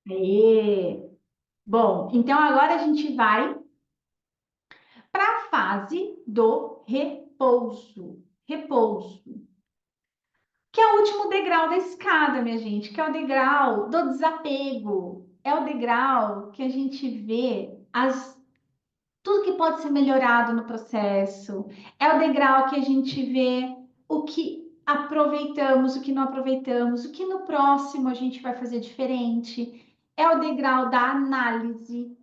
Aê! Bom, então agora a gente vai para a fase do repouso. Repouso, que é o último degrau da escada, minha gente, que é o degrau do desapego. É o degrau que a gente vê tudo que pode ser melhorado no processo. É o degrau que a gente vê o que aproveitamos, o que não aproveitamos, o que no próximo a gente vai fazer diferente. É o degrau da análise.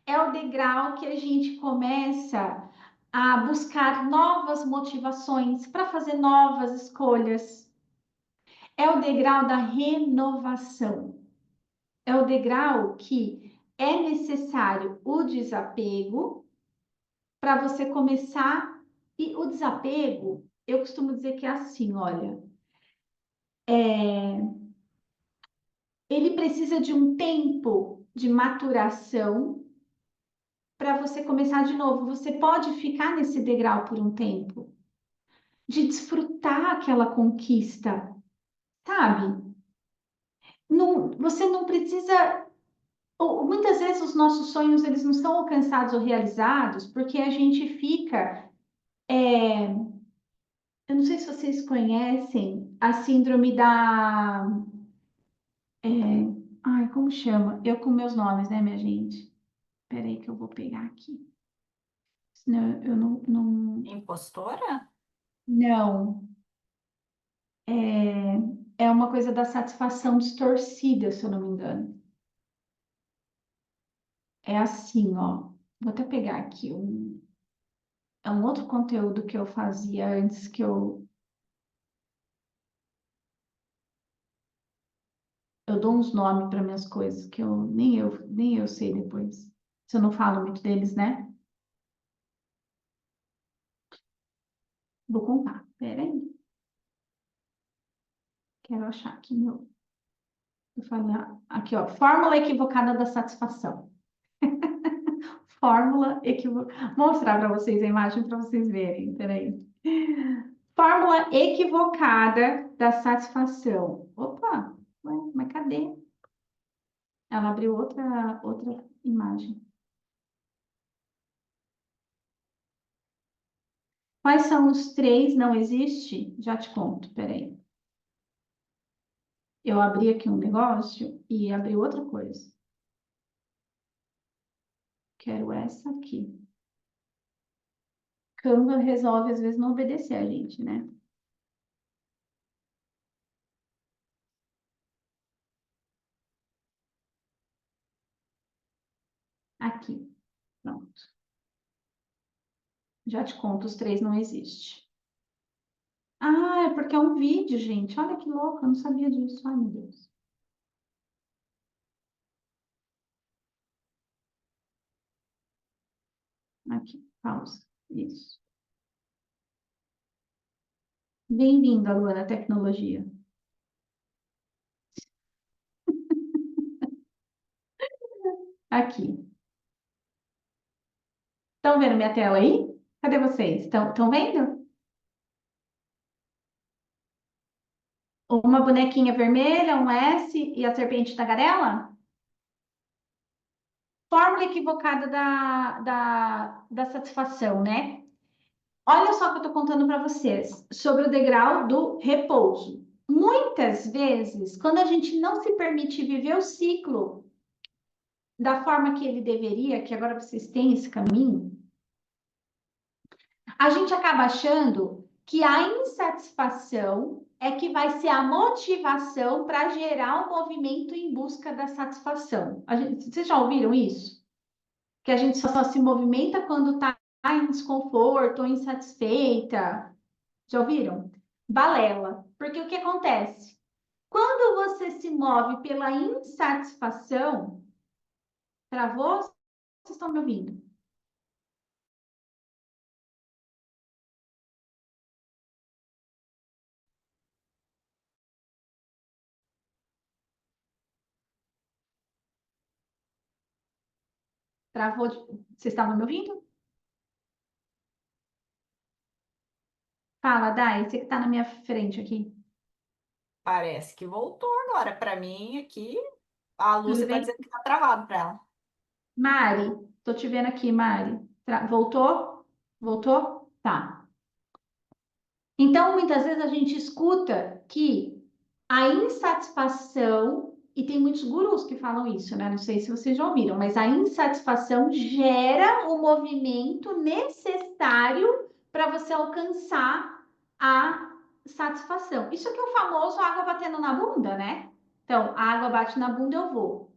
É o degrau que a gente começa a buscar novas motivações para fazer novas escolhas. É o degrau da renovação. É o degrau que é necessário o desapego para você começar. E o desapego, eu costumo dizer que é assim, olha, ele precisa de um tempo de maturação para você começar de novo. Você pode ficar nesse degrau por um tempo, de desfrutar aquela conquista, sabe? Não, você não precisa. Muitas vezes os nossos sonhos eles não são alcançados ou realizados porque a gente fica. Eu não sei se vocês conhecem a síndrome da. é, Ai, como chama? Eu com meus nomes, né, minha gente? Peraí que eu vou pegar aqui. Senão eu não. Impostora? Não. É uma coisa da satisfação distorcida, se eu não me engano. É assim, ó. Vou até pegar aqui é um outro conteúdo que eu fazia antes que eu dou uns nomes para minhas coisas que nem eu sei depois. Se eu não falo muito deles, né? Vou contar. Pera aí. Quero achar aqui meu. Eu falei, aqui, ó. Fórmula equivocada da satisfação. Fórmula equivocada. Vou mostrar para vocês a imagem para vocês verem. Peraí. Fórmula equivocada da satisfação. Opa, ué, mas cadê? Ela abriu outra imagem. Quais são os três? Não existe? Já te conto, peraí. Eu abri aqui um negócio e abri outra coisa. Quero essa aqui. Canva resolve, às vezes, não obedecer a gente, né? Aqui. Pronto. Já te conto, os três não existe. Ah, é porque é um vídeo, gente. Olha que louco, eu não sabia disso. Ai, meu Deus. Aqui, pausa. Isso. Bem-vinda, Luana, tecnologia. Aqui. Estão vendo minha tela aí? Cadê vocês? Estão vendo? Uma bonequinha vermelha, um S e a serpente tagarela? Fórmula equivocada da satisfação, né? Olha só o que eu estou contando para vocês sobre o degrau do repouso. Muitas vezes, quando a gente não se permite viver o ciclo da forma que ele deveria, que agora vocês têm esse caminho, a gente acaba achando que a insatisfação é que vai ser a motivação para gerar o movimento em busca da satisfação. Vocês já ouviram isso? Que a gente só se movimenta quando está em desconforto ou insatisfeita. Já ouviram? Balela. Porque o que acontece? Quando você se move pela insatisfação, travou? Vocês estão me ouvindo? Travou? Vocês estavam me ouvindo? Fala, Dai, você que está na minha frente aqui. Parece que voltou agora. Para mim, aqui A Tudo Lúcia tá bem? dizendo que tá travado para ela. Mari, tô te vendo aqui, Mari. Voltou? Voltou? Tá. Então, muitas vezes a gente escuta que a insatisfação, e tem muitos gurus que falam isso, né? Não sei se vocês já ouviram, mas a insatisfação gera o movimento necessário para você alcançar a satisfação. Isso aqui é o famoso água batendo na bunda, né? Então, a água bate na bunda, eu vou.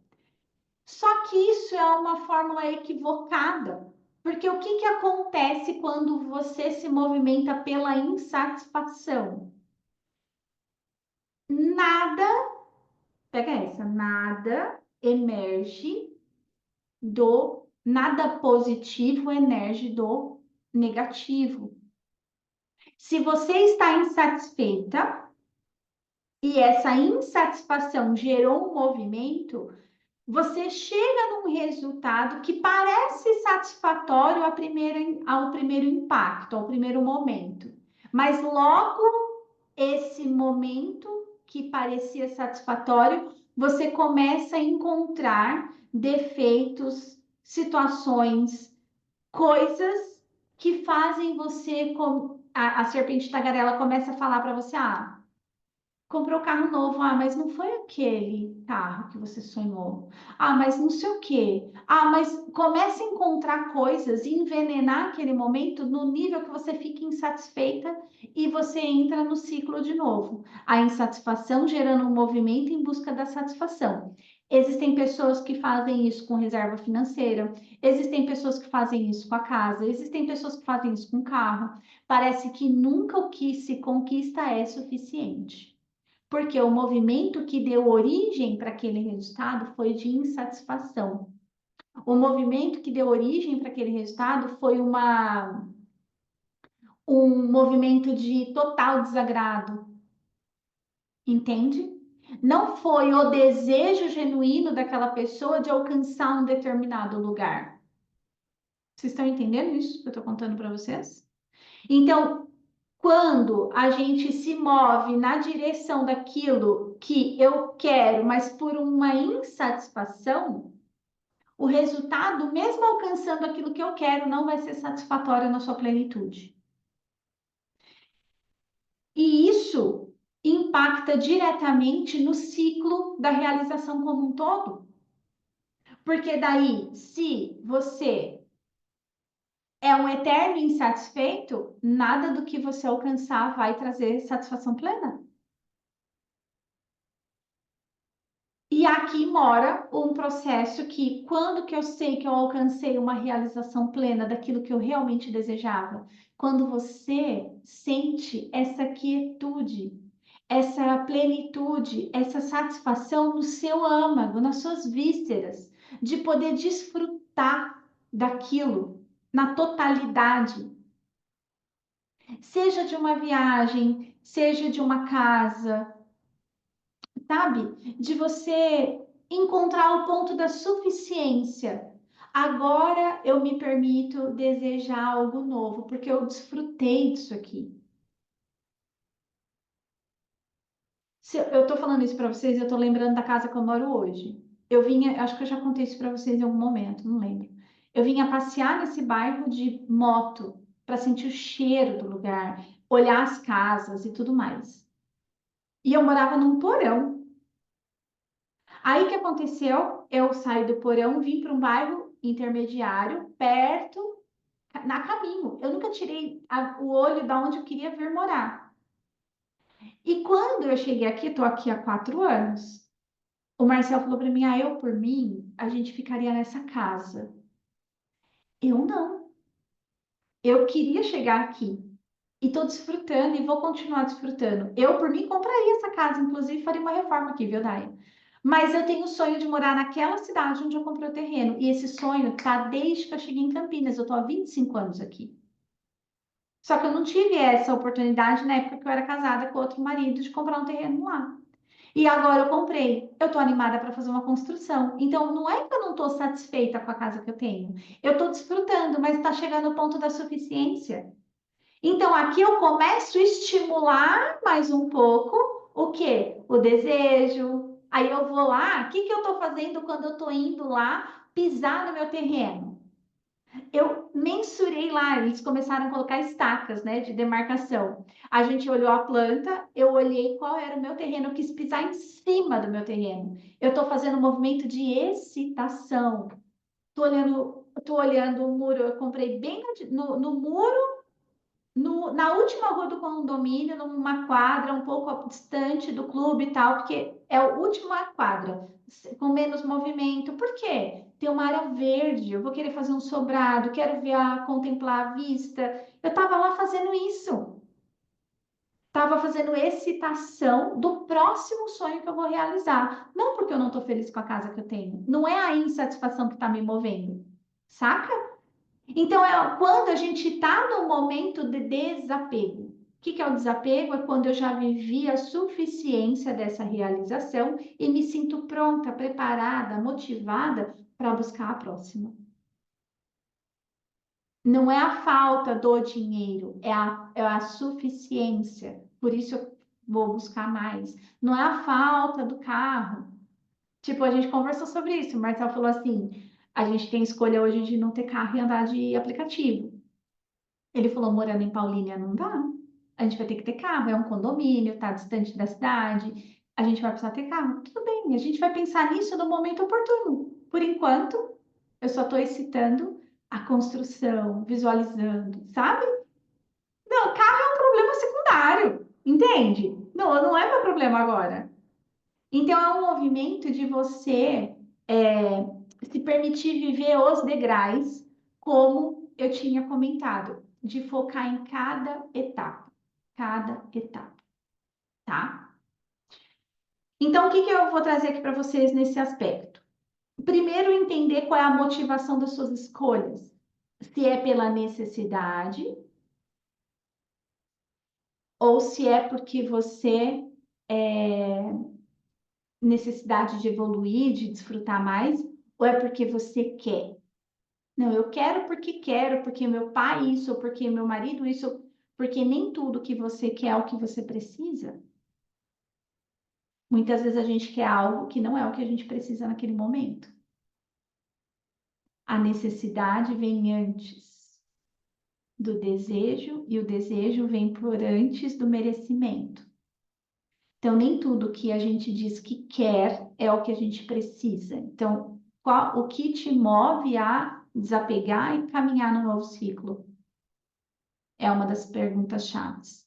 Só que isso é uma fórmula equivocada, porque o que acontece quando você se movimenta pela insatisfação? Nada, pega essa, nada emerge do, nada positivo emerge do negativo. Se você está insatisfeita e essa insatisfação gerou um movimento, você chega num resultado que parece satisfatório ao primeiro impacto, ao primeiro momento. Mas logo esse momento que parecia satisfatório, você começa a encontrar defeitos, situações, coisas que fazem você, a serpente tagarela começa a falar para você, comprou carro novo, mas não foi aquele carro que você sonhou. Mas não sei o quê. Mas comece a encontrar coisas e envenenar aquele momento no nível que você fica insatisfeita e você entra no ciclo de novo. A insatisfação gerando um movimento em busca da satisfação. Existem pessoas que fazem isso com reserva financeira, existem pessoas que fazem isso com a casa, existem pessoas que fazem isso com o carro. Parece que nunca o que se conquista é suficiente. Porque o movimento que deu origem para aquele resultado foi de insatisfação. O movimento que deu origem para aquele resultado foi um movimento de total desagrado, entende? Não foi o desejo genuíno daquela pessoa de alcançar um determinado lugar. Vocês estão entendendo isso que eu estou contando para vocês? Então, quando a gente se move na direção daquilo que eu quero, mas por uma insatisfação, o resultado, mesmo alcançando aquilo que eu quero, não vai ser satisfatório na sua plenitude. E isso impacta diretamente no ciclo da realização como um todo. Porque daí, se você é um eterno insatisfeito, nada do que você alcançar vai trazer satisfação plena. E aqui mora um processo que, quando que eu sei que eu alcancei uma realização plena daquilo que eu realmente desejava? Quando você sente essa quietude, essa plenitude, essa satisfação no seu âmago, nas suas vísceras, de poder desfrutar daquilo na totalidade, seja de uma viagem, seja de uma casa, sabe? De você encontrar o ponto da suficiência. Agora eu me permito desejar algo novo, porque eu desfrutei disso aqui. Se eu tô falando isso para vocês, eu tô lembrando da casa que eu moro hoje. Eu vinha, acho que eu já contei isso para vocês em algum momento, não lembro. Eu vinha passear nesse bairro de moto para sentir o cheiro do lugar, olhar as casas e tudo mais. E eu morava num porão. Aí o que aconteceu? Eu saí do porão, vim para um bairro intermediário, perto, na caminho. Eu nunca tirei o olho da onde eu queria vir morar. E quando eu cheguei aqui, estou aqui há 4 anos, o Marcel falou para mim: eu por mim, a gente ficaria nessa casa. Eu não. Eu queria chegar aqui. E estou desfrutando e vou continuar desfrutando. Eu, por mim, compraria essa casa, inclusive faria uma reforma aqui, viu, Dai? Mas eu tenho o sonho de morar naquela cidade onde eu comprei o terreno. E esse sonho tá desde que eu cheguei em Campinas. Eu tô há 25 anos aqui. Só que eu não tive essa oportunidade na época que eu era casada com outro marido de comprar um terreno lá. E agora eu comprei. Eu tô animada para fazer uma construção. Então não é que eu não tô satisfeita com a casa que eu tenho. Eu tô desfrutando, mas está chegando o ponto da suficiência. Então, aqui eu começo a estimular mais um pouco o quê? O desejo, Aí eu vou lá, o que eu estou fazendo quando eu estou indo lá pisar no meu terreno? Eu mensurei lá, eles começaram a colocar estacas, né, de demarcação. A gente olhou a planta, eu olhei qual era o meu terreno, eu quis pisar em cima do meu terreno. Eu estou fazendo um movimento de excitação. Tô olhando o muro, eu comprei bem no muro, na última rua do condomínio, numa quadra um pouco distante do clube e tal, porque é a última quadra, com menos movimento. Por quê? Tem uma área verde, eu vou querer fazer um sobrado, quero ver contemplar a vista. Eu estava lá fazendo isso. Estava fazendo excitação do próximo sonho que eu vou realizar. Não porque eu não estou feliz com a casa que eu tenho. Não é a insatisfação que está me movendo. Saca? Então, é quando a gente está no momento de desapego. O que é o desapego? É quando eu já vivi a suficiência dessa realização e me sinto pronta, preparada, motivada para buscar a próxima. Não é a falta do dinheiro, é a suficiência. Por isso eu vou buscar mais. Não é a falta do carro. Tipo, a gente conversou sobre isso. O Marcelo falou assim: a gente tem escolha hoje de não ter carro e andar de aplicativo. Ele falou, morando em Paulínia não dá. A gente vai ter que ter carro, é um condomínio, tá distante da cidade. A gente vai precisar ter carro. Tudo bem, a gente vai pensar nisso no momento oportuno. Por enquanto, eu só estou excitando a construção, visualizando, sabe? Não, carro é um problema secundário, entende? Não, não é meu problema agora. Então, é um movimento de você se permitir viver os degraus, como eu tinha comentado, de focar em cada etapa, tá? Então, o que eu vou trazer aqui para vocês nesse aspecto? Primeiro, entender qual é a motivação das suas escolhas. Se é pela necessidade ou se é porque você é necessidade de evoluir, de desfrutar mais, ou é porque você quer. Não, eu quero, porque meu pai isso, ou porque meu marido isso, porque nem tudo que você quer é o que você precisa. Muitas vezes a gente quer algo que não é o que a gente precisa naquele momento. A necessidade vem antes do desejo e o desejo vem por antes do merecimento. Então, nem tudo que a gente diz que quer é o que a gente precisa. Então, o que te move a desapegar e caminhar no novo ciclo? É uma das perguntas chaves.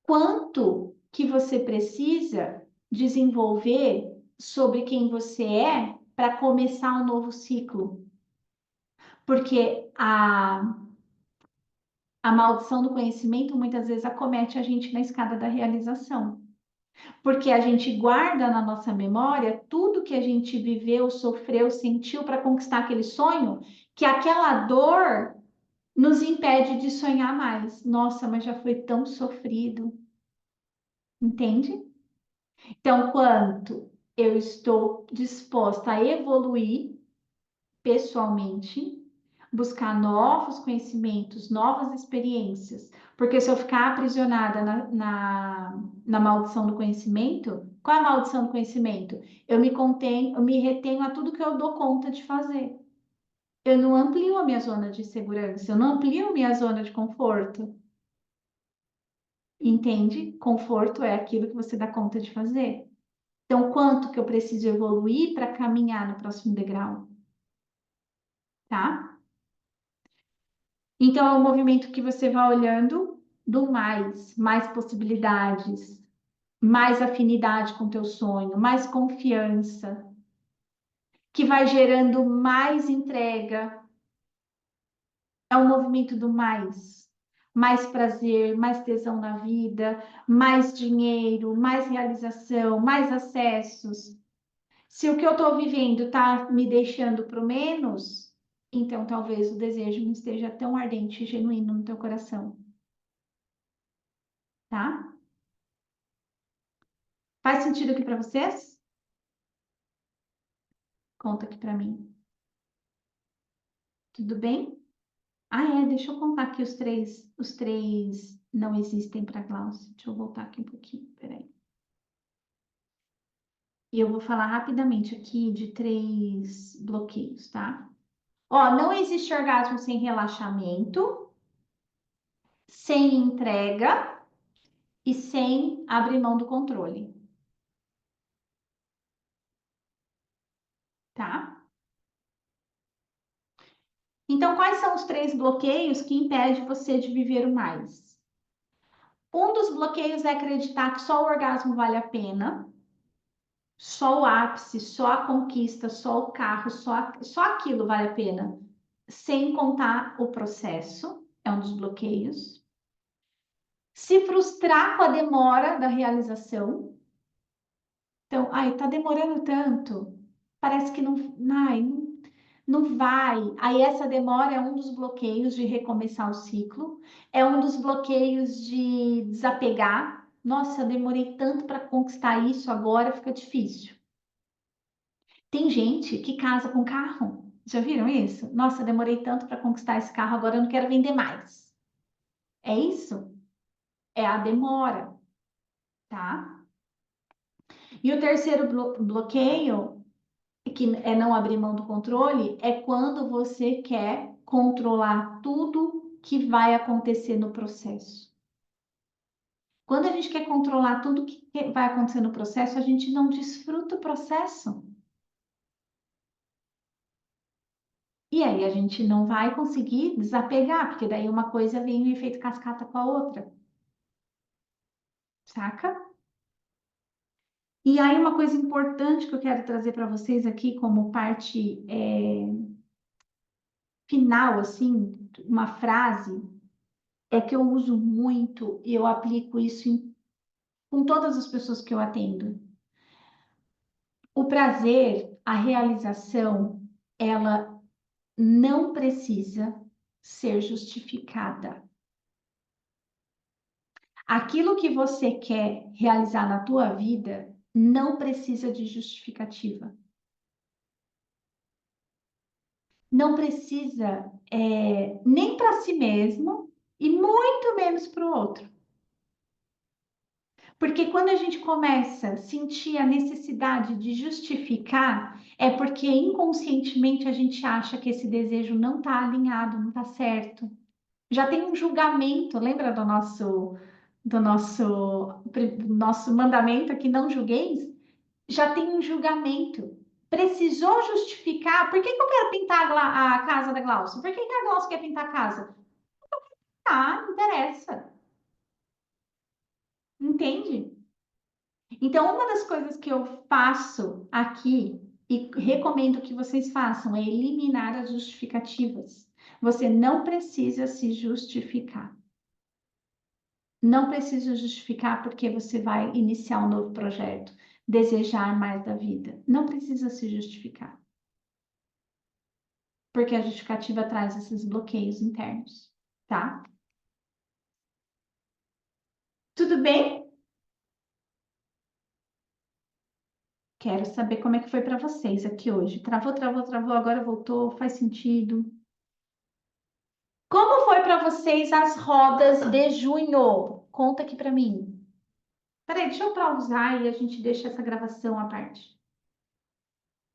Quanto que você precisa desenvolver sobre quem você é para começar um novo ciclo? Porque a maldição do conhecimento muitas vezes acomete a gente na escada da realização. Porque a gente guarda na nossa memória tudo que a gente viveu, sofreu, sentiu para conquistar aquele sonho, que aquela dor nos impede de sonhar mais. Nossa, mas já foi tão sofrido, entende? Então, quanto eu estou disposta a evoluir pessoalmente, buscar novos conhecimentos, novas experiências, porque se eu ficar aprisionada na maldição do conhecimento, qual é a maldição do conhecimento? Eu me retenho a tudo que eu dou conta de fazer. Eu não amplio a minha zona de segurança, eu não amplio a minha zona de conforto. Entende? Conforto é aquilo que você dá conta de fazer. Então, quanto que eu preciso evoluir para caminhar no próximo degrau, tá? Então, é um movimento que você vai olhando do mais possibilidades, mais afinidade com o teu sonho, mais confiança, que vai gerando mais entrega. É um movimento do mais prazer, mais tesão na vida, mais dinheiro, mais realização, mais acessos. Se o que eu estou vivendo está me deixando para o menos, então talvez o desejo não esteja tão ardente e genuíno no teu coração, tá? Faz sentido aqui para vocês? Conta aqui para mim. Tudo bem? Ah, deixa eu contar aqui os três não existem para Glaucia. Deixa eu voltar aqui um pouquinho, peraí. E eu vou falar rapidamente aqui de 3 bloqueios, tá? Ó, não existe orgasmo sem relaxamento, sem entrega e sem abrir mão do controle, tá? Então, quais são os 3 bloqueios que impedem você de viver o mais? Um dos bloqueios é acreditar que só o orgasmo vale a pena, só o ápice, só a conquista, só o carro, só aquilo vale a pena, sem contar o processo, é um dos bloqueios. Se frustrar com a demora da realização. Então, ai, tá demorando tanto, parece que não, ai, não vai. Aí essa demora é um dos bloqueios de recomeçar o ciclo, é um dos bloqueios de desapegar. Nossa, eu demorei tanto para conquistar isso, agora fica difícil. Tem gente que casa com carro. Já viram isso? Nossa, demorei tanto para conquistar esse carro, agora eu não quero vender mais. É isso? É a demora, tá? E o terceiro bloqueio, que é não abrir mão do controle, é quando você quer controlar tudo que vai acontecer no processo. Quando a gente quer controlar tudo que vai acontecer no processo, a gente não desfruta o processo. E aí a gente não vai conseguir desapegar, porque daí uma coisa vem em efeito cascata com a outra, saca? E aí uma coisa importante que eu quero trazer para vocês aqui como parte final, assim, uma frase, é que eu uso muito e eu aplico isso com todas as pessoas que eu atendo. O prazer, a realização, ela não precisa ser justificada. Aquilo que você quer realizar na tua vida não precisa de justificativa. Não precisa nem para si mesmo e muito menos para o outro. Porque quando a gente começa a sentir a necessidade de justificar, é porque inconscientemente a gente acha que esse desejo não está alinhado, não está certo. Já tem um julgamento, lembra do nosso mandamento aqui, não julgueis? Já tem um julgamento. Precisou justificar. Por que que eu quero pintar a casa da Glaucia? Por que que a Glaucia quer pintar a casa? Ah, não interessa. Entende? Então, uma das coisas que eu faço aqui e recomendo que vocês façam é eliminar as justificativas. Você não precisa se justificar. Não precisa justificar porque você vai iniciar um novo projeto, desejar mais da vida. Não precisa se justificar, porque a justificativa traz esses bloqueios internos, tá? Tudo bem? Quero saber como é que foi para vocês aqui hoje. Travou, travou, travou, agora voltou, faz sentido. Como foi para vocês as rodas de junho? Conta aqui para mim. Peraí, deixa eu pausar e a gente deixa essa gravação à parte.